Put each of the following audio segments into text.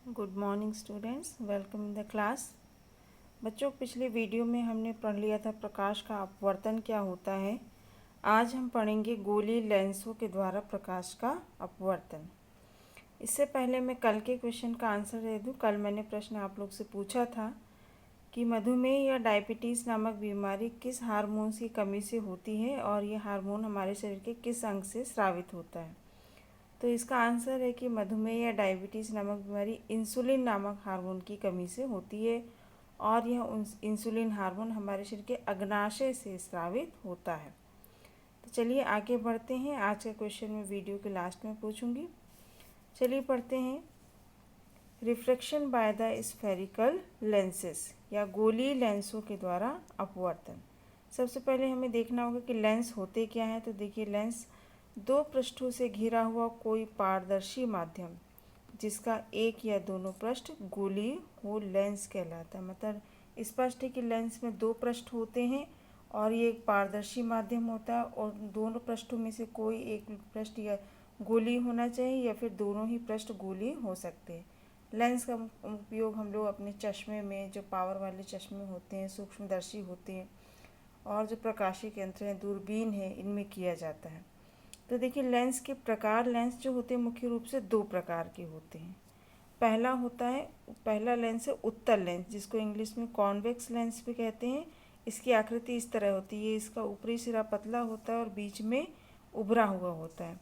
Good morning students, welcome in the class. बच्चों, पिछले video में हमने पढ़ लिया था प्रकाश का अपवर्तन क्या होता है। आज हम पढ़ेंगे गोलीय लेंसों के द्वारा प्रकाश का अपवर्तन। इससे पहले मैं कल के क्वेश्चन का आंसर दे दूं। कल मैंने प्रश्न आप लोग से पूछा था कि मधुमेह या डायबिटीज़ नामक बीमारी किस हार्मोन की कमी से होती है और ये हार्मोन हमारे शरीर के किस अंग से स्रावित होता है। तो इसका आंसर है कि मधुमेह या डायबिटीज़ नामक बीमारी इंसुलिन नामक हार्मोन की कमी से होती है और यह इंसुलिन हार्मोन हमारे शरीर के अग्नाशय से स्रावित होता है। तो चलिए आगे बढ़ते हैं। आज का क्वेश्चन मैं वीडियो के लास्ट में पूछूंगी। चलिए पढ़ते हैं। Refraction by the spherical lenses या गोलीय लेंसों के द्वारा अपवर्तन। सबसे पहले हमें देखना होगा कि लेंस होते क्या हैं। तो देखिए, लेंस दो पृष्ठों से घिरा हुआ कोई पारदर्शी माध्यम जिसका एक या दोनों पृष्ठ गोलीय हो लेंस कहलाता है। मतलब स्पष्ट है कि लेंस में दो पृष्ठ होते हैं और ये एक पारदर्शी माध्यम होता है और दोनों पृष्ठों में से कोई एक पृष्ठ या गोलीय होना चाहिए या फिर दोनों ही पृष्ठ गोलीय हो सकते हैं। लेंस का उपयोग हम लोग अपने चश्मे में, जो पावर वाले चश्मे होते हैं, सूक्ष्मदर्शी होते हैं और जो प्रकाशिक यंत्र हैं, दूरबीन है, इनमें किया जाता है। तो देखिए, लेंस के प्रकार, लेंस जो होते हैं मुख्य रूप से दो प्रकार के होते हैं। पहला लेंस है उत्तल लेंस, जिसको इंग्लिश में कॉन्वेक्स लेंस भी कहते हैं। इसकी आकृति इस तरह होती है। इसका ऊपरी सिरा पतला होता है और बीच में उभरा हुआ होता है।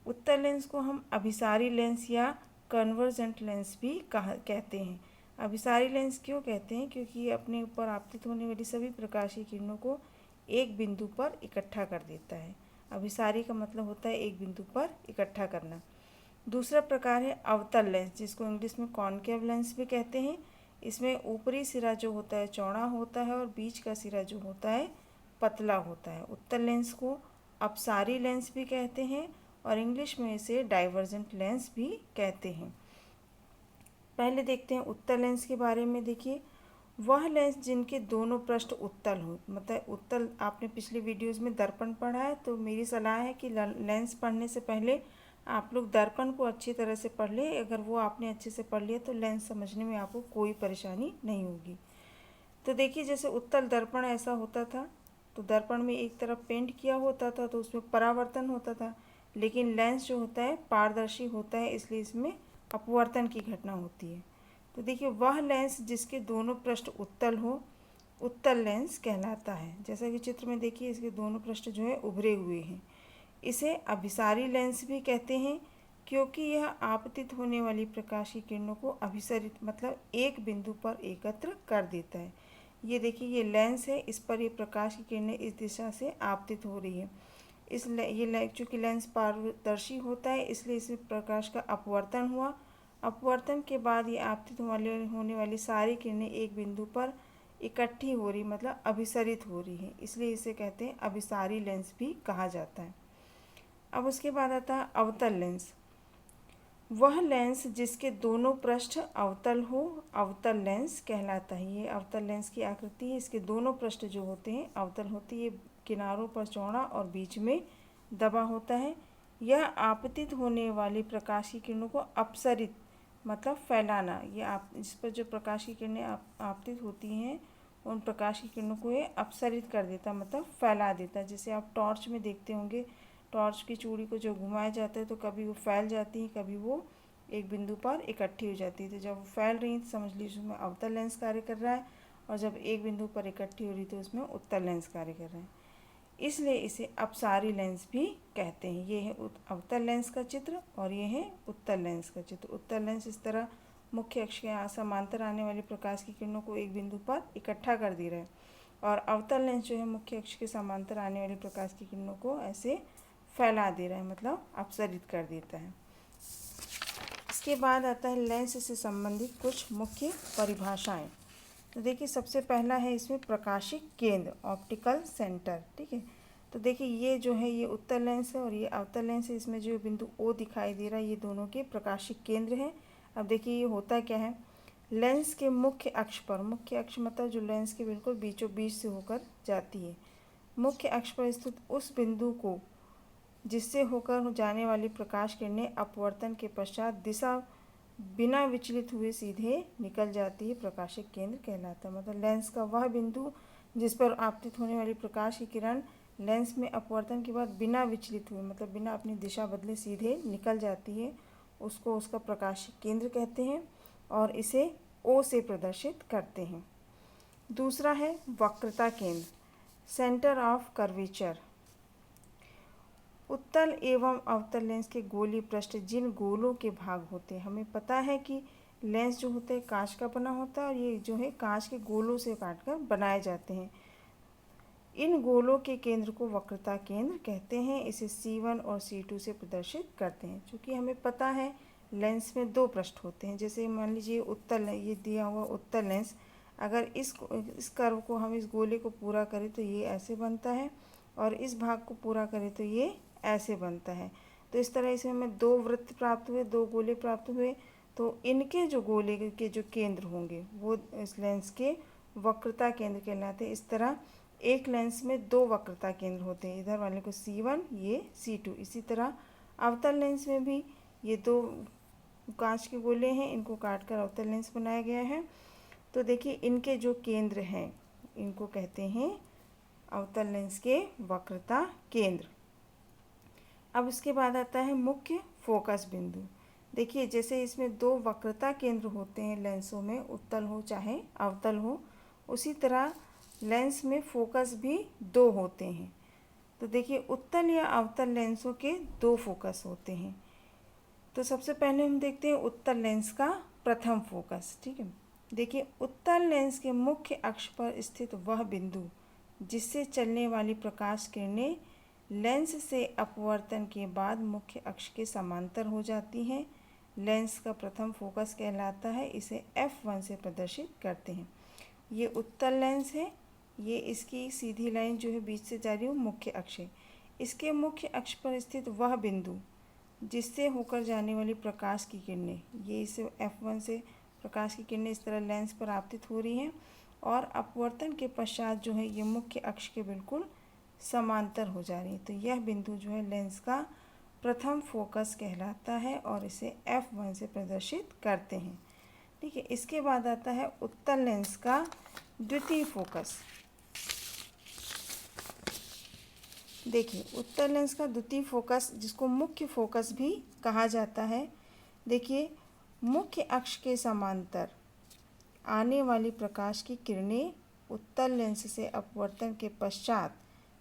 उत्तल लेंस को हम अभिसारी लेंस या कन्वर्जेंट लेंस भी कहते हैं। अभिसारी लेंस क्यों कहते हैं? क्योंकि ये अपने ऊपर आपतित होने वाली सभी प्रकाशीय किरणों को एक बिंदु पर इकट्ठा कर देता है। अभिसारी का मतलब होता है एक बिंदु पर इकट्ठा करना। दूसरा प्रकार है अवतल लेंस, जिसको इंग्लिश में कॉनकेव लेंस भी कहते हैं। इसमें ऊपरी सिरा जो होता है चौड़ा होता है और बीच का सिरा जो होता है पतला होता है। उत्तल लेंस को अपसारी लेंस भी कहते हैं और इंग्लिश में इसे डाइवर्जेंट लेंस भी कहते हैं। पहले देखते हैं उत्तल लेंस के बारे में। देखिए, वह लेंस जिनके दोनों पृष्ठ उत्तल हो। मतलब उत्तल, आपने पिछले वीडियोस में दर्पण पढ़ा है, तो मेरी सलाह है कि लेंस पढ़ने से पहले आप लोग दर्पण को अच्छी तरह से पढ़ लें। अगर वो आपने अच्छे से पढ़ लिया तो लेंस समझने में आपको कोई परेशानी नहीं होगी। तो देखिए, जैसे उत्तल दर्पण ऐसा होता था, तो दर्पण में एक तरफ पेंट किया होता था तो उसमें परावर्तन होता था। लेकिन लेंस जो होता है पारदर्शी होता है, इसलिए इसमें अपवर्तन की घटना होती है। तो देखिए, वह लेंस जिसके दोनों पृष्ठ उत्तल हो उत्तल लेंस कहलाता है। जैसा कि चित्र में देखिए, इसके दोनों पृष्ठ जो है उभरे हुए हैं। इसे अभिसारी लेंस भी कहते हैं क्योंकि यह आपतित होने वाली प्रकाशीय किरणों को अभिसरित, मतलब एक बिंदु पर एकत्र कर देता है। ये देखिए, ये लेंस है, इस पर ये प्रकाश की किरणें इस दिशा से आपतित हो रही है। चूँकि लेंस पारदर्शी होता है, इसलिए इसमें प्रकाश का अपवर्तन हुआ। अपवर्तन के बाद ये आपतित होने वाली सारी किरणें एक बिंदु पर इकट्ठी हो रही, मतलब अभिसरित हो रही है, इसलिए इसे कहते हैं अभिसारी लेंस भी कहा जाता है। अब उसके बाद आता है अवतल लेंस। वह लेंस जिसके दोनों पृष्ठ अवतल हो अवतल लेंस कहलाता है। ये अवतल लेंस की आकृति है। इसके दोनों पृष्ठ जो होते हैं अवतल होती है। ये किनारों पर चौड़ा और बीच में दबा होता है। यह आपतित होने वाली प्रकाश की किरणों को अपसरित, मतलब फैलाना, ये आप जिस पर जो प्रकाश की किरणें आपतित होती हैं उन प्रकाश की किरणों को ये अपसरित कर देता, मतलब फैला देता। जैसे आप टॉर्च में देखते होंगे, टॉर्च की चूड़ी को जो घुमाया जाता है तो कभी वो फैल जाती है, कभी वो एक बिंदु पर इकट्ठी हो जाती है। तो जब वो फैल रही है तो समझ लीजिए उसमें अवतल लेंस कार्य कर रहा है, और जब एक बिंदु पर इकट्ठी हो रही तो उसमें उत्तल लेंस कार्य कर रहा है। इसलिए इसे अपसारी लेंस भी कहते हैं। ये है अवतल लेंस का चित्र और ये है उत्तल लेंस का चित्र। उत्तल लेंस इस तरह मुख्य अक्ष के समांतर आने वाली प्रकाश की किरणों को एक बिंदु पर इकट्ठा कर दे रहा है, और अवतल लेंस जो है मुख्य अक्ष के समांतर आने वाली प्रकाश की किरणों को ऐसे फैला दे रहा है, मतलब अपसरित कर देता है। इसके बाद आता है लेंस से संबंधित कुछ मुख्य परिभाषाएं। तो देखिए, सबसे पहला है इसमें प्रकाशिक केंद्र, ऑप्टिकल सेंटर। ठीक है, तो देखिए ये जो है ये उत्तल लेंस है और ये अवतल लेंस है। इसमें जो बिंदु O दिखाई दे रहा है ये दोनों के प्रकाशिक केंद्र हैं। अब देखिए ये होता क्या है, लेंस के मुख्य अक्ष पर, मुख्य अक्ष मतलब जो लेंस के बिल्कुल बीचों बीच से होकर जाती है, मुख्य अक्ष पर स्थित उस बिंदु को जिससे होकर जाने वाली प्रकाश किरणें अपवर्तन के पश्चात दिशा बिना विचलित हुए सीधे निकल जाती है, प्रकाशिक केंद्र कहलाता है। मतलब लेंस का वह बिंदु जिस पर आपतित होने वाली प्रकाश की किरण लेंस में अपवर्तन के बाद बिना विचलित हुए, मतलब बिना अपनी दिशा बदले सीधे निकल जाती है, उसको उसका प्रकाशिक केंद्र कहते हैं और इसे ओ से प्रदर्शित करते हैं। दूसरा है वक्रता केंद्र, सेंटर ऑफ कर्वेचर। उत्तल एवं अवतल लेंस के गोलीय पृष्ठ जिन गोलों के भाग होते हैं, हमें पता है कि लेंस जो होते हैं कांच का बना होता है और ये जो है कांच के गोलों से काटकर बनाए जाते हैं। इन गोलों के केंद्र को वक्रता केंद्र कहते हैं। इसे C1 और C2 से प्रदर्शित करते हैं। चूँकि हमें पता है लेंस में दो पृष्ठ होते हैं, जैसे मान लीजिए उत्तल, ये दिया हुआ उत्तल लेंस, अगर इस कर्व को हम इस गोले को पूरा करें तो ये ऐसे बनता है और इस भाग को पूरा करें तो ये ऐसे बनता है। तो इस तरह से हमें दो वृत्त प्राप्त हुए, दो गोले प्राप्त हुए। तो इनके जो गोले के जो केंद्र होंगे वो इस लेंस के वक्रता केंद्र कहलाते हैं। इस तरह एक लेंस में दो वक्रता केंद्र होते हैं, इधर वाले को C1, ये C2। इसी तरह अवतल लेंस में भी ये दो कांच के गोले हैं, इनको काटकर अवतल लेंस बनाया गया है। तो देखिए इनके जो केंद्र हैं इनको कहते हैं अवतल लेंस के वक्रता केंद्र। अब इसके बाद आता है मुख्य फोकस बिंदु। देखिए जैसे इसमें दो वक्रता केंद्र होते हैं लेंसों में, उत्तल हो चाहे अवतल हो, उसी तरह लेंस में फोकस भी दो होते हैं। तो देखिए उत्तल या अवतल लेंसों के दो फोकस होते हैं। तो सबसे पहले हम देखते हैं उत्तल लेंस का प्रथम फोकस। ठीक है, देखिए उत्तल लेंस के मुख्य अक्ष पर स्थित वह बिंदु जिससे चलने वाली प्रकाश किरणें लेंस से अपवर्तन के बाद मुख्य अक्ष के समांतर हो जाती हैं, लेंस का प्रथम फोकस कहलाता है। इसे F1 से प्रदर्शित करते हैं। ये उत्तल लेंस है, ये इसकी सीधी लाइन जो है बीच से जा रही है वो मुख्य अक्ष है। इसके मुख्य अक्ष पर स्थित वह बिंदु जिससे होकर जाने वाली प्रकाश की किरणें, ये इसे F1 से प्रकाश की किरणें इस तरह लेंस पर आपतित हो रही हैं और अपवर्तन के पश्चात जो है ये मुख्य अक्ष के बिल्कुल समांतर हो जा रही है। तो यह बिंदु जो है लेंस का प्रथम फोकस कहलाता है और इसे F1 से प्रदर्शित करते हैं। ठीक है, इसके बाद आता है उत्तल लेंस का द्वितीय फोकस। देखिए उत्तल लेंस का द्वितीय फोकस, जिसको मुख्य फोकस भी कहा जाता है। देखिए मुख्य अक्ष के समांतर आने वाली प्रकाश की किरणें उत्तल लेंस से अपवर्तन के पश्चात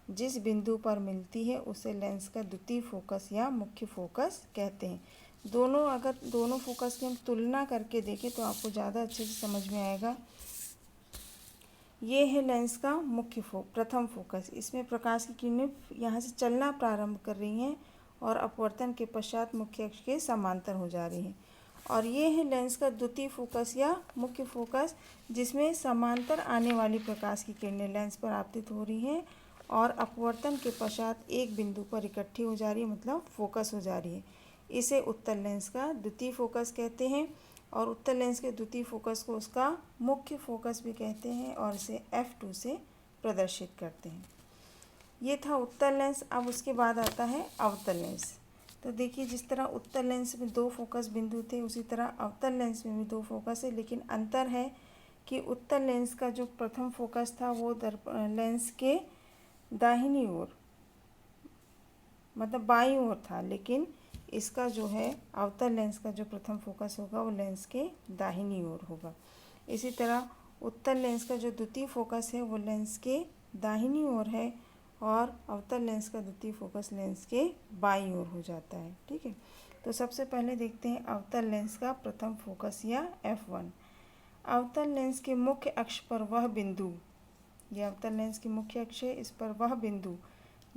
जिस बिंदु पर मिलती है उसे लेंस का द्वितीय फोकस या मुख्य फोकस कहते हैं। अगर दोनों फोकस की हम तुलना करके देखें तो आपको ज़्यादा अच्छे से समझ में आएगा। ये है लेंस का प्रथम फोकस। इसमें प्रकाश की किरणें यहाँ से चलना प्रारंभ कर रही हैं और अपवर्तन के पश्चात मुख्य अक्ष के समांतर हो जा रही हैं। और ये है लेंस का द्वितीय फोकस या मुख्य फोकस, जिसमें समांतर आने वाली प्रकाश की किरणें लेंस पर आपतित हो रही हैं और अपवर्तन के पश्चात एक बिंदु पर इकट्ठी हो जा रही है, मतलब फोकस हो जा रही है। इसे उत्तल लेंस का द्वितीय फोकस कहते हैं और उत्तल लेंस के द्वितीय फोकस को उसका मुख्य फोकस भी कहते हैं और इसे F2 से प्रदर्शित करते हैं। ये था उत्तल लेंस। अब उसके बाद आता है अवतल लेंस। तो देखिए जिस तरह उत्तल लेंस में दो फोकस बिंदु थे उसी तरह अवतल लेंस में भी दो फोकस है, लेकिन अंतर है कि उत्तल लेंस का जो प्रथम फोकस था वो लेंस के दाहिनी ओर, मतलब बाईं ओर था, लेकिन इसका जो है अवतल लेंस का जो प्रथम फोकस होगा वो लेंस के दाहिनी ओर होगा। इसी तरह उत्तल लेंस का जो द्वितीय फोकस है वो लेंस के दाहिनी ओर है और अवतल लेंस का द्वितीय फोकस लेंस के बाईं ओर हो जाता है। ठीक है, तो सबसे पहले देखते हैं अवतल लेंस का प्रथम फोकस या F1। अवतल लेंस के मुख्य अक्ष पर वह बिंदु, यह अवतल लेंस की मुख्य अक्ष है, इस पर वह बिंदु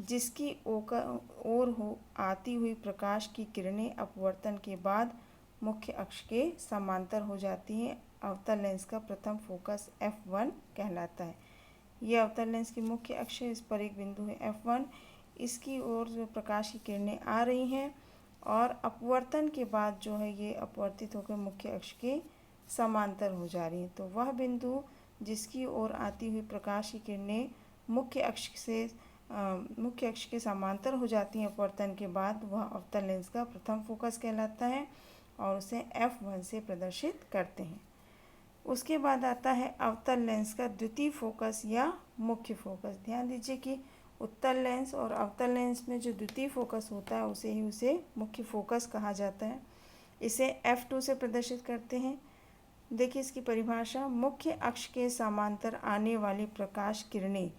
जिसकी ओर हो आती हुई प्रकाश की किरणें अपवर्तन के बाद मुख्य अक्ष के समांतर हो जाती हैं, अवतल लेंस का प्रथम फोकस F1 कहलाता है। यह अवतल लेंस की मुख्य अक्ष है, इस पर एक बिंदु है F1, इसकी ओर जो प्रकाश की किरणें आ रही हैं और अपवर्तन के बाद जो है ये अपवर्तित होकर मुख्य अक्ष के समांतर हो जा रही हैं। तो वह बिंदु जिसकी ओर आती हुई प्रकाश की किरणें मुख्य अक्ष के समांतर हो जाती हैं अपवर्तन के बाद, वह अवतल लेंस का प्रथम फोकस कहलाता है और उसे f1 से प्रदर्शित करते हैं। उसके बाद आता है अवतल लेंस का द्वितीय फोकस या मुख्य फोकस। ध्यान दीजिए कि उत्तल लेंस और अवतल लेंस में जो द्वितीय फोकस होता है उसे मुख्य फोकस कहा जाता है। इसे f2 से प्रदर्शित करते हैं। देखिए इसकी परिभाषा, मुख्य अक्ष के समांतर आने वाली प्रकाश किरणें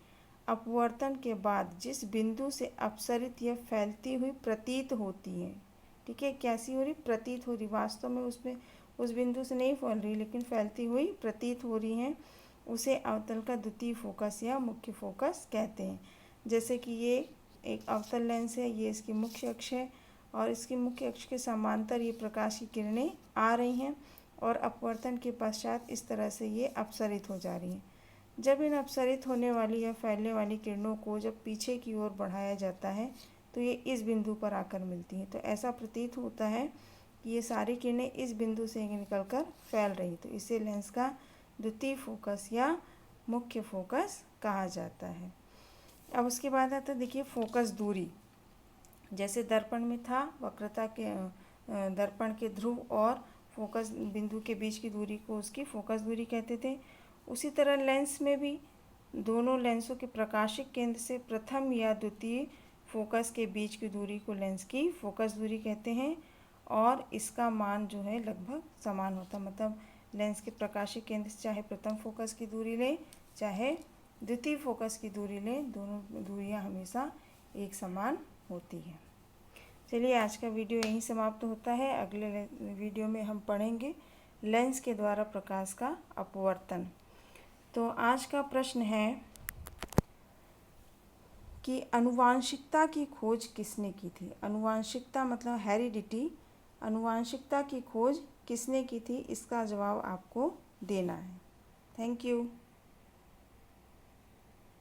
अपवर्तन के बाद जिस बिंदु से अपसरित या फैलती हुई प्रतीत होती हैं। ठीक है, कैसी हो रही? प्रतीत हो रही, वास्तव में उसमें उस बिंदु से नहीं फैल रही लेकिन फैलती हुई प्रतीत हो रही हैं, उसे अवतल का द्वितीय फोकस या मुख्य फोकस कहते हैं। जैसे कि ये एक अवतल लेंस है, ये इसकी मुख्य अक्ष है और इसकी मुख्य अक्ष के समांतर ये प्रकाश की किरणें आ रही हैं और अपवर्तन के पश्चात इस तरह से ये अपसरित हो जा रही हैं। जब इन अपसरित होने वाली या फैलने वाली किरणों को जब पीछे की ओर बढ़ाया जाता है तो ये इस बिंदु पर आकर मिलती हैं। तो ऐसा प्रतीत होता है कि ये सारी किरणें इस बिंदु से निकलकर फैल रही, तो इसे लेंस का द्वितीय फोकस या मुख्य फोकस कहा जाता है। अब उसके बाद आता है देखिए फोकस दूरी। जैसे दर्पण में था वक्रता के दर्पण के ध्रुव और फोकस बिंदु के बीच की दूरी को उसकी फोकस दूरी कहते थे। उसी तरह लेंस में भी दोनों लेंसों के प्रकाशिक केंद्र से प्रथम या द्वितीय फोकस के बीच की दूरी को लेंस की फोकस दूरी कहते हैं और इसका मान जो है लगभग समान होता है। मतलब लेंस के प्रकाशिक केंद्र से चाहे प्रथम फोकस की दूरी लें चाहे द्वितीय फोकस की दूरी लें, दोनों दूरियां हमेशा एक समान होती हैं। चलिए आज का वीडियो यहीं समाप्त होता है। अगले वीडियो में हम पढ़ेंगे लेंस के द्वारा प्रकाश का अपवर्तन। तो आज का प्रश्न है कि आनुवांशिकता की खोज किसने की थी? आनुवांशिकता मतलब हेरिडिटी, आनुवांशिकता की खोज किसने की थी? इसका जवाब आपको देना है। Thank you.